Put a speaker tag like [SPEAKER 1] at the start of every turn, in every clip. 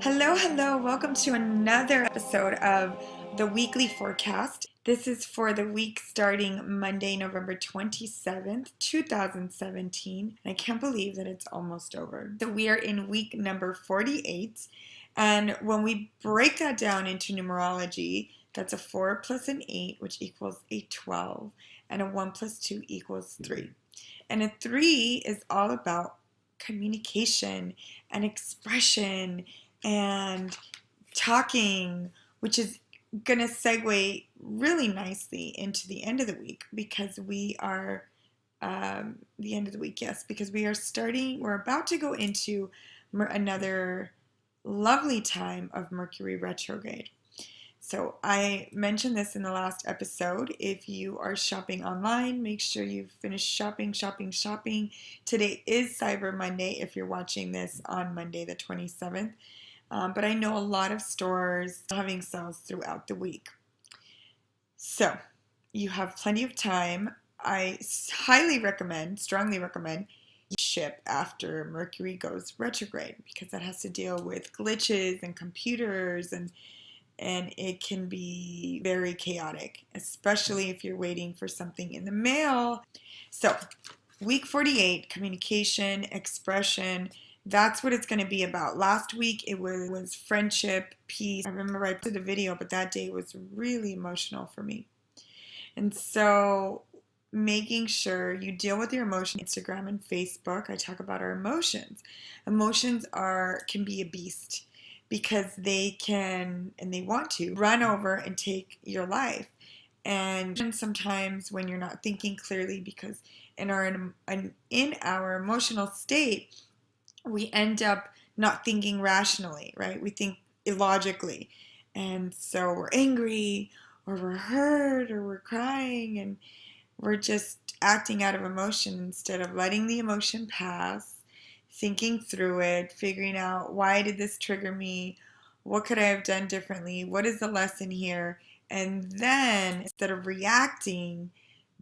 [SPEAKER 1] Hello, hello. Welcome to another episode of the weekly forecast. This is for the week starting Monday, November 27th, 2017. And I can't believe that it's almost over. So we are in week number 48. And when we break that down into numerology, that's a 4 plus an 8, which equals a 12. And a 1 plus 2 equals 3. And a 3 is all about communication and expression and talking, which is going to segue really nicely into the end of the week because we are, the end of the week, yes, because we're about to go into another lovely time of Mercury retrograde. So I mentioned this in the last episode. If you are shopping online, make sure you finish shopping. Today is Cyber Monday if you're watching this on Monday the 27th. But I know a lot of stores having sales throughout the week. So you have plenty of time. I strongly recommend, you ship after Mercury goes retrograde because that has to deal with glitches and computers and it can be very chaotic, especially if you're waiting for something in the mail. So week 48, communication, expression, that's what it's going to be about. Last week it was friendship, peace. I remember I put a video, but that day was really emotional for me. And so making sure you deal with your emotions. Instagram and Facebook, I talk about our emotions. Emotions can be a beast because they can, and they want to, run over and take your life. And sometimes when you're not thinking clearly, because in our emotional state, we end up not thinking rationally, right? We think illogically. And so we're angry or we're hurt or we're crying and we're just acting out of emotion instead of letting the emotion pass, thinking through it, figuring out why did this trigger me? What could I have done differently? What is the lesson here? And then instead of reacting,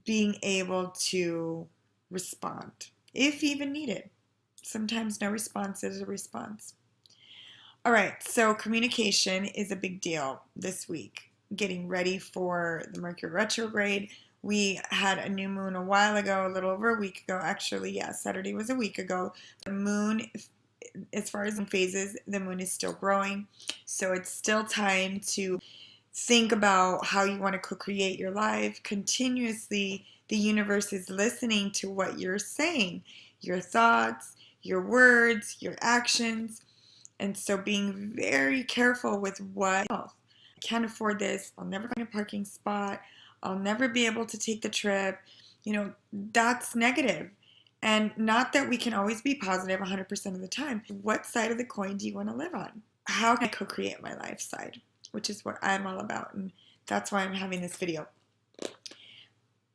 [SPEAKER 1] being able to respond, if even needed. Sometimes no response is a response. All right, so communication is a big deal this week. Getting ready for the Mercury retrograde. We had a new moon a while ago, a little over a week ago. Actually, yeah, Saturday was a week ago. The moon, as far as in phases, the moon is still growing. So it's still time to think about how you want to co-create your life. Continuously, the universe is listening to what you're saying, your thoughts, your words, your actions. And so being very careful with what, I can't afford this, I'll never find a parking spot, I'll never be able to take the trip, that's negative. And not that we can always be positive 100% of the time. What side of the coin do you want to live on? How can I co-create my life side? Which is what I'm all about. And that's why I'm having this video.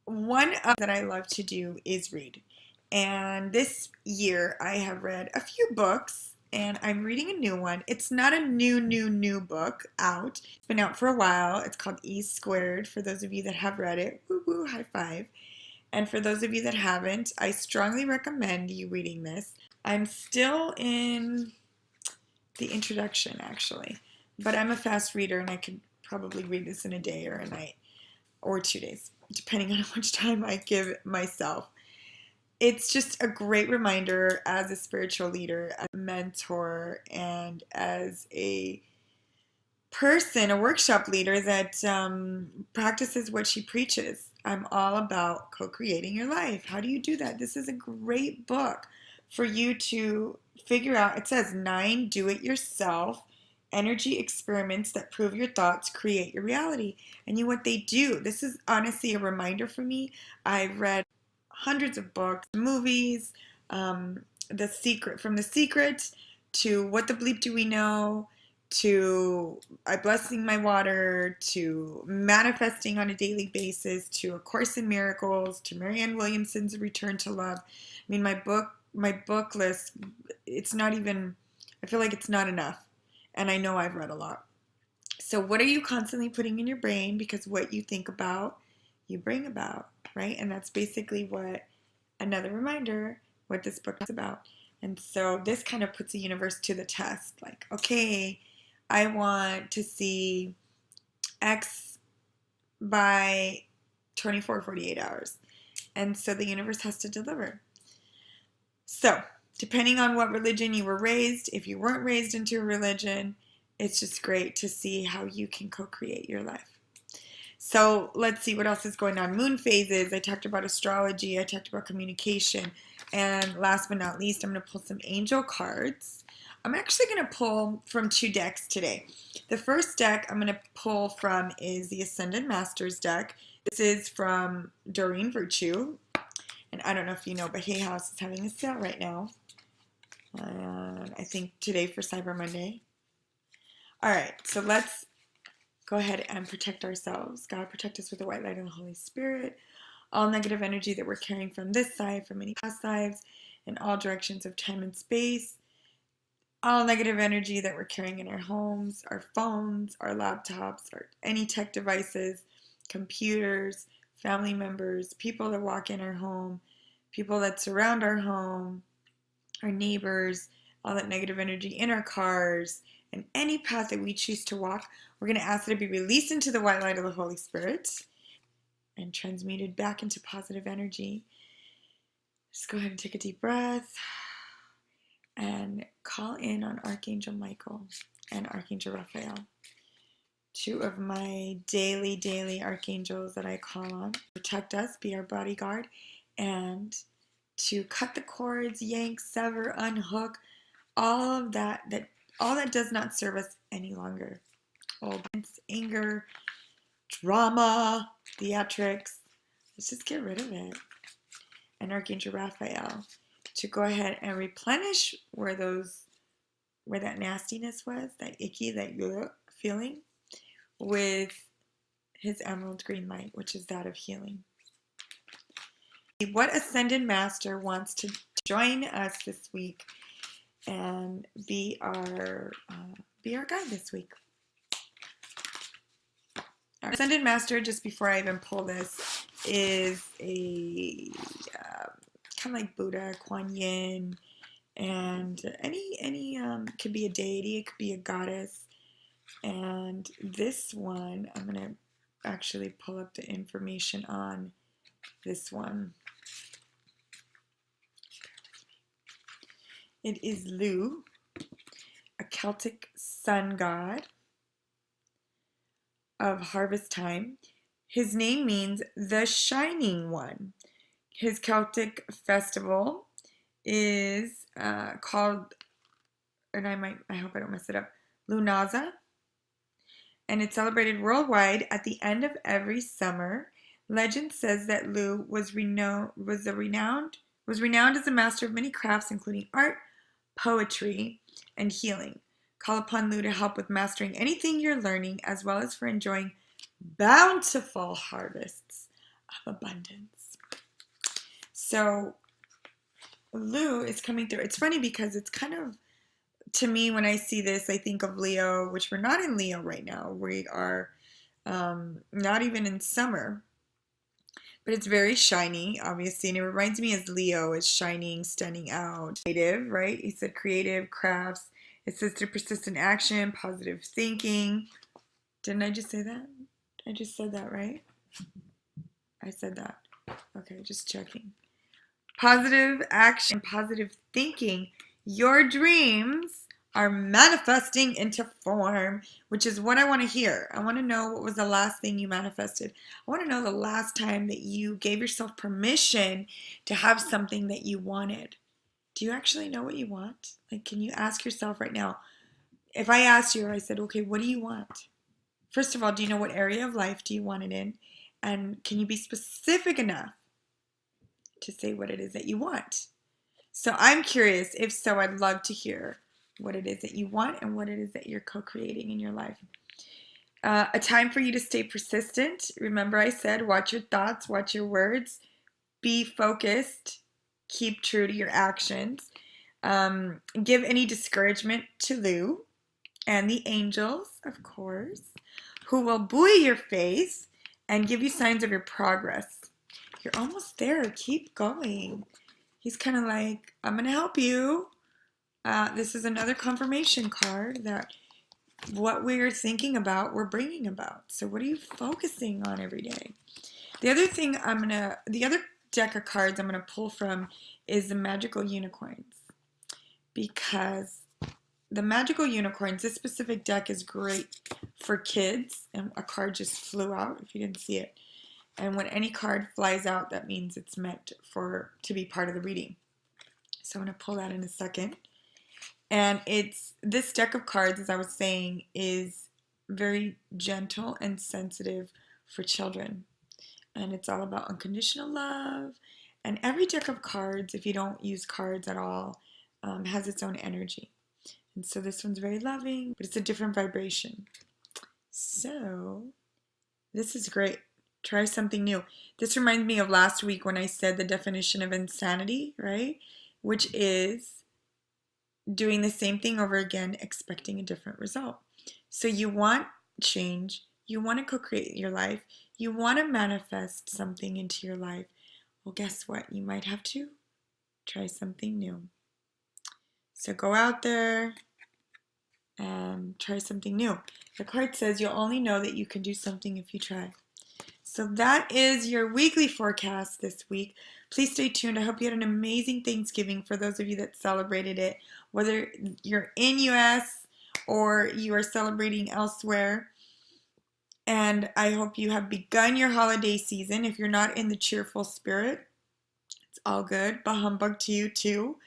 [SPEAKER 1] One that I love to do is read. And this year I have read a few books and I'm reading a new one. It's not a new book out. It's been out for a while. It's called E Squared for those of you that have read it. Woo woo, high five. And for those of you that haven't, I strongly recommend you reading this. I'm still in the introduction actually, but I'm a fast reader and I could probably read this in a day or a night or 2 days, depending on how much time I give myself. It's just a great reminder as a spiritual leader, as a mentor, and as a person, a workshop leader that practices what she preaches. I'm all about co-creating your life. How do you do that? This is a great book for you to figure out. It says 9 do-it-yourself energy experiments that prove your thoughts create your reality. And what they do. This is honestly a reminder for me. I've read hundreds of books, movies, The Secret, from The Secret to What the Bleep Do We Know, to I Blessing My Water, to manifesting on a daily basis, to A Course in Miracles, to Marianne Williamson's Return to Love. I mean, my book list, it's not even, I feel like it's not enough. And I know I've read a lot. So what are you constantly putting in your brain? Because what you think about, you bring about, right? And that's basically what, another reminder, what this book is about. And so this kind of puts the universe to the test. Like, okay, I want to see X by 24, 48 hours. And so the universe has to deliver. So, depending on what religion you were raised, if you weren't raised into a religion, it's just great to see how you can co-create your life. So let's see what else is going on. Moon phases. I talked about astrology. I talked about communication. And last but not least, I'm going to pull some angel cards. I'm actually going to pull from 2 decks today. The first deck I'm going to pull from is the Ascended Masters deck. This is from Doreen Virtue. And I don't know if you know, but Hay House is having a sale right now. I think today for Cyber Monday. All right, so let's go ahead and protect ourselves. God, protect us with the white light and the Holy Spirit. All negative energy that we're carrying from this side, from any past lives, in all directions of time and space. All negative energy that we're carrying in our homes, our phones, our laptops, or any tech devices, computers, family members, people that walk in our home, people that surround our home, our neighbors, all that negative energy in our cars, and any path that we choose to walk, we're going to ask that it be released into the white light of the Holy Spirit and transmuted back into positive energy. Just go ahead and take a deep breath and call in on Archangel Michael and Archangel Raphael. 2 of my daily archangels that I call on. Protect us, be our bodyguard, and to cut the cords, yank, sever, unhook, all of that all that does not serve us any longer. All anger, drama, theatrics, let's just get rid of it. And Archangel Raphael to go ahead and replenish where that nastiness was, that icky, that yuck feeling, with his emerald green light, which is that of healing. What Ascended Master wants to join us this week and be our guide this week? Our Ascended Master, just before I even pull this, is a kind of like Buddha, Kuan Yin, and any could be a deity, it could be a goddess. And this one, I'm going to actually pull up the information on this one. It is Lu, a Celtic sun god of harvest time. His name means the shining one. His Celtic festival is called, and I hope I don't mess it up, Lughnasadh, and it's celebrated worldwide at the end of every summer. Legend says that Lu was renowned as a master of many crafts, including art, poetry, and healing. Call upon Lu to help with mastering anything you're learning, as well as for enjoying bountiful harvests of abundance. So Lu is coming through. It's funny because it's kind of, to me, when I see this, I think of Leo, which we're not in Leo right now. We are not even in summer. But it's very shiny, obviously, and it reminds me as Leo is shining, standing out. Creative, right? He said creative, crafts. It says through persistent action, positive thinking. Didn't I just say that? I just said that, right? I said that. Okay, just checking. Positive action, positive thinking. Your dreams are manifesting into form, which is what I want to hear. I want to know what was the last thing you manifested. I want to know the last time that you gave yourself permission to have something that you wanted. Do you actually know what you want? Like, can you ask yourself right now, if I asked you, I said, okay, what do you want? First of all, do you know what area of life do you want it in? And can you be specific enough to say what it is that you want? So I'm curious. If so, I'd love to hear what it is that you want and what it is that you're co-creating in your life. A time for you to stay persistent. Remember I said, watch your thoughts, watch your words, be focused, keep true to your actions. Give any discouragement to Lu and the angels, of course, who will buoy your faith and give you signs of your progress. You're almost there. Keep going. He's kind of like, I'm going to help you. This is another confirmation card that what we're thinking about, we're bringing about. So what are you focusing on every day? The other deck of cards I'm gonna pull from is the Magical Unicorns, because the Magical Unicorns, this specific deck is great for kids, and a card just flew out if you didn't see it. And when any card flies out, that means it's meant to be part of the reading. So I'm gonna pull that in a second. And this deck of cards, as I was saying, is very gentle and sensitive for children. And it's all about unconditional love. And every deck of cards, if you don't use cards at all, has its own energy. And so this one's very loving, but it's a different vibration. So this is great. Try something new. This reminds me of last week when I said the definition of insanity, right? Which is doing the same thing over again, expecting a different result. So you want change, you want to co-create your life, you want to manifest something into your life. Well, guess what? You might have to try something new. So go out there and try something new. The card says you'll only know that you can do something if you try. So that is your weekly forecast this week. Please stay tuned. I hope you had an amazing Thanksgiving for those of you that celebrated it, whether you're in US or you are celebrating elsewhere. And I hope you have begun your holiday season. If you're not in the cheerful spirit, it's all good. Bah humbug to you too.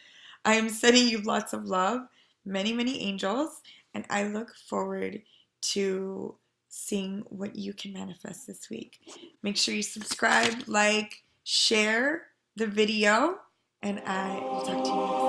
[SPEAKER 1] I am sending you lots of love, many, many angels, and I look forward to seeing what you can manifest this week. Make sure you subscribe, like, share the video, and I will talk to you next time.